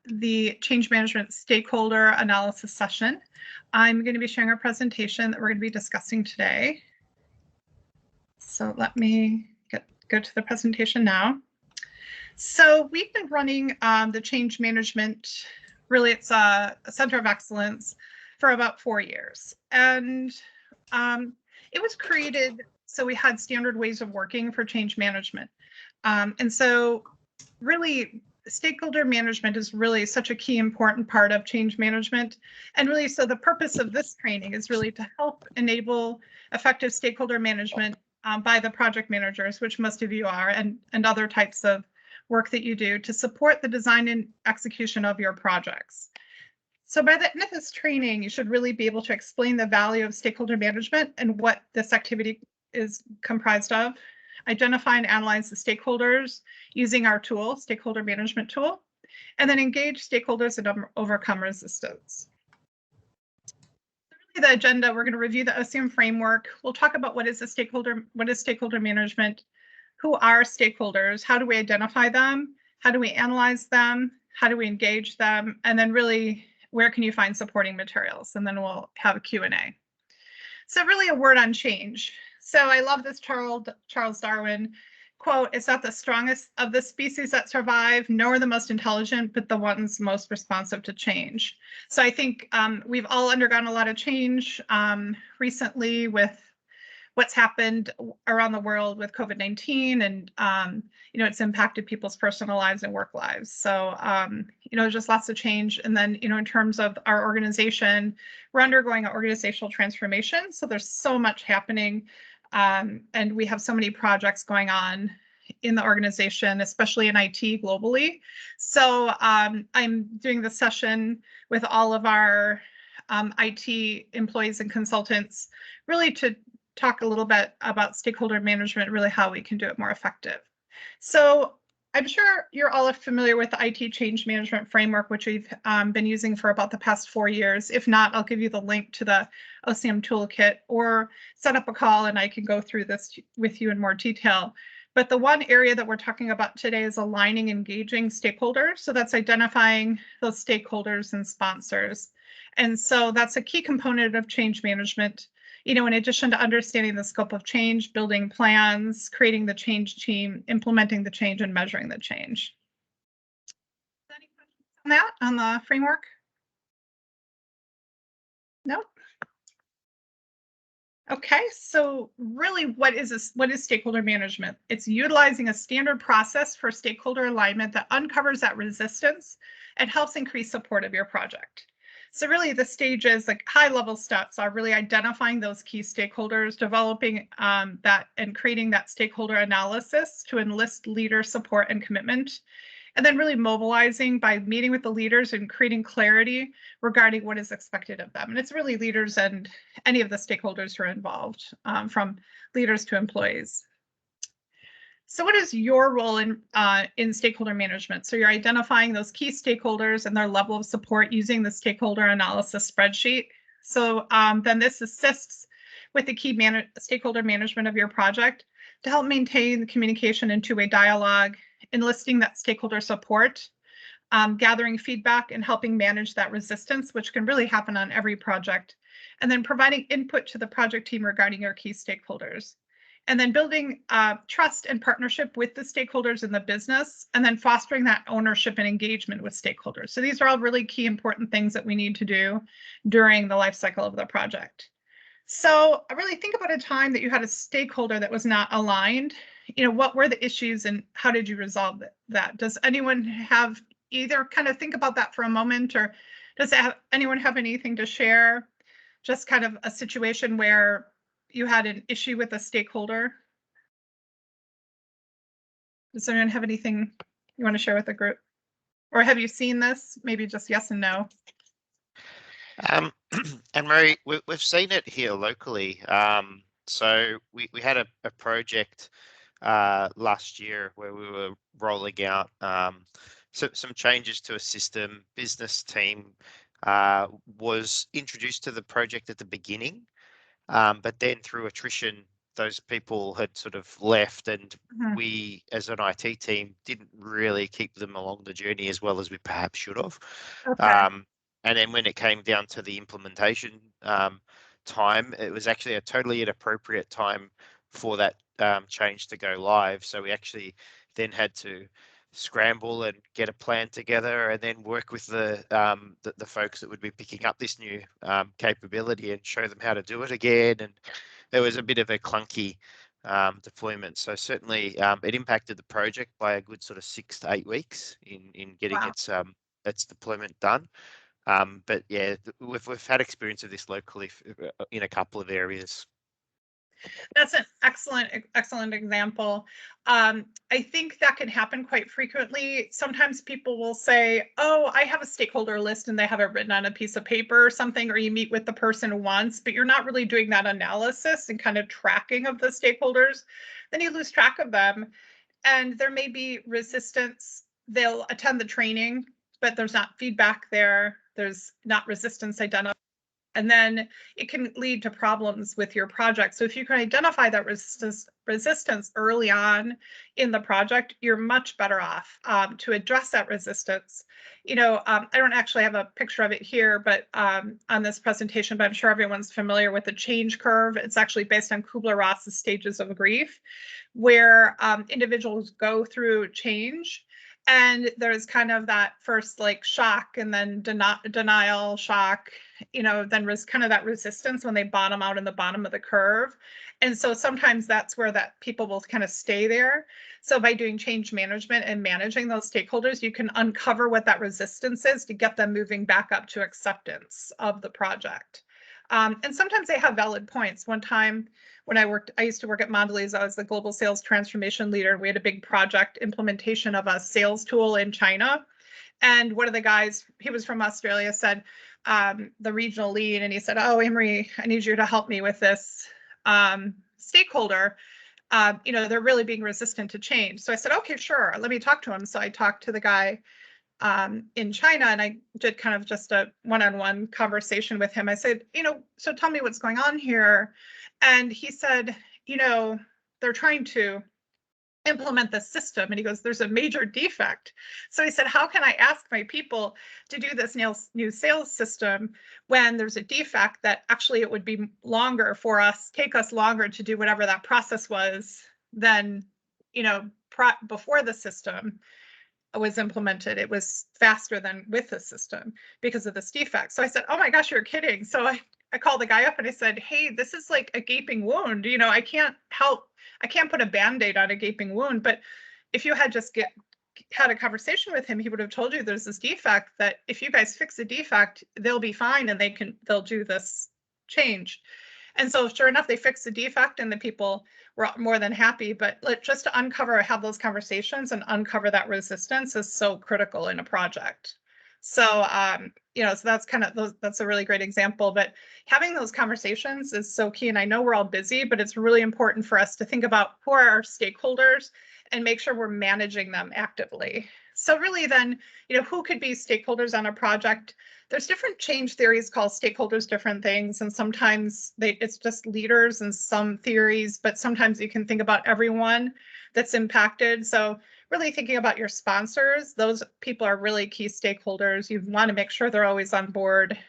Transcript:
the change management stakeholder analysis session. I'm going to be sharing a presentation that we're going to be discussing today. So let me go to the presentation now. So we've been running the change management, really it's a center of excellence, for about 4 years. And it was created so we had standard ways of working for change management. And so really stakeholder management is really such a key important part of change management. And really, so the purpose of this training is really to help enable effective stakeholder management by the project managers, which most of you are, and other types of work that you do to support the design and execution of your projects. So by the end of this training, you should really be able to explain the value of stakeholder management and what this activity is comprised of, identify and analyze the stakeholders using our tool, stakeholder management tool, and then engage stakeholders and overcome resistance. So really the agenda, we're going to review the OCM framework. We'll talk about what is stakeholder management, who are stakeholders, how do we identify them, how do we analyze them, how do we engage them, and then really where can you find supporting materials, and then we'll have a Q&A. So really a word on change. So I love this Charles Darwin quote, "It's not the strongest of the species that survive, nor the most intelligent, but the ones most responsive to change." So I think we've all undergone a lot of change recently with what's happened around the world with COVID-19, and it's impacted people's personal lives and work lives. So there's just lots of change. And then in terms of our organization, we're undergoing an organizational transformation. So there's so much happening, and we have so many projects going on in the organization, especially in IT globally. So I'm doing this session with all of our IT employees and consultants, really to talk a little bit about stakeholder management, really how we can do it more effective. So I'm sure you're all familiar with the IT change management framework, which we've been using for about the past 4 years. If not, I'll give you the link to the OCM toolkit or set up a call and I can go through this with you in more detail. But the one area that we're talking about today is aligning, engaging stakeholders. So that's identifying those stakeholders and sponsors. And so that's a key component of change management. In addition to understanding the scope of change, building plans, creating the change team, implementing the change, and measuring the change. Any questions on that, on the framework? No? Okay, so really what is this? What is stakeholder management? It's utilizing a standard process for stakeholder alignment that uncovers that resistance and helps increase support of your project. So really the stages, like high-level steps, are really identifying those key stakeholders, developing that and creating that stakeholder analysis to enlist leader support and commitment, and then really mobilizing by meeting with the leaders and creating clarity regarding what is expected of them. And it's really leaders and any of the stakeholders who are involved, from leaders to employees. So what is your role in stakeholder management? So you're identifying those key stakeholders and their level of support using the stakeholder analysis spreadsheet. So then this assists with the key stakeholder management of your project to help maintain the communication and two-way dialogue, enlisting that stakeholder support, gathering feedback and helping manage that resistance, which can really happen on every project, and then providing input to the project team regarding your key stakeholders. And then building trust and partnership with the stakeholders in the business, and then fostering that ownership and engagement with stakeholders. So these are all really key important things that we need to do during the life cycle of the project. So I really think about a time that you had a stakeholder that was not aligned. What were the issues and how did you resolve that? Does anyone have either kind of think about that for a moment, or does anyone have anything to share? Just kind of a situation where you had an issue with a stakeholder. Does anyone have anything you want to share with the group? Or have you seen this? Maybe just yes and no. And Mary, we've seen it here locally. So we had a project last year where we were rolling out some changes to a system. Business team was introduced to the project at the beginning. But then through attrition, those people had sort of left, and Mhm. we as an IT team didn't really keep them along the journey as well as we perhaps should have. Okay. And then when it came down to the implementation time, it was actually a totally inappropriate time for that change to go live. So we actually then had to scramble and get a plan together, and then work with the folks that would be picking up this new capability and show them how to do it again. And there was a bit of a clunky deployment. So certainly it impacted the project by a good sort of 6 to 8 weeks in getting Wow. its deployment done. But yeah, we've had experience of this locally in a couple of areas. That's an excellent example. I think that can happen quite frequently. Sometimes people will say, oh, I have a stakeholder list, and they have it written on a piece of paper or something, or you meet with the person once, but you're not really doing that analysis and kind of tracking of the stakeholders. Then you lose track of them, and there may be resistance. They'll attend the training, but there's not feedback there. There's not resistance identified. And then it can lead to problems with your project. So if you can identify that resistance early on in the project, you're much better off to address that resistance. I don't actually have a picture of it here, but on this presentation, but I'm sure everyone's familiar with the change curve. It's actually based on Kubler-Ross's stages of grief, where individuals go through change. And there's kind of that first like shock, and then denial, shock, then kind of that resistance when they bottom out in the bottom of the curve. And so sometimes that's where that people will kind of stay there. So by doing change management and managing those stakeholders, you can uncover what that resistance is to get them moving back up to acceptance of the project. And sometimes they have valid points. One time when I used to work at Mondelez, I was the global sales transformation leader. We had a big project implementation of a sales tool in China. And one of the guys, he was from Australia, said, the regional lead, and he said, oh, Emery, I need you to help me with this stakeholder. They're really being resistant to change. So I said, okay, sure, let me talk to him. So I talked to the guy in China, and I did kind of just a one-on-one conversation with him. I said, so tell me what's going on here. And he said, they're trying to implement the system. And he goes, there's a major defect. So he said, how can I ask my people to do this new sales system when there's a defect that actually it would be take us longer to do whatever that process was than, before the system was implemented. It was faster than with the system because of this defect. So I said, oh my gosh, you're kidding. So I called the guy up and I said, hey, this is like a gaping wound. I can't put a Band-Aid on a gaping wound. But if you had just had a conversation with him, he would have told you there's this defect that if you guys fix the defect, they'll be fine and they'll do this change. And so sure enough, they fixed the defect and the people were more than happy. But just to have those conversations and uncover that resistance is so critical in a project. So, so that's a really great example. But having those conversations is so key. And I know we're all busy, but it's really important for us to think about who are our stakeholders and make sure we're managing them actively. So really then, who could be stakeholders on a project? There's different change theories call stakeholders different things. And sometimes it's just leaders in some theories, but sometimes you can think about everyone that's impacted. So really thinking about your sponsors, those people are really key stakeholders. You want to make sure they're always on board.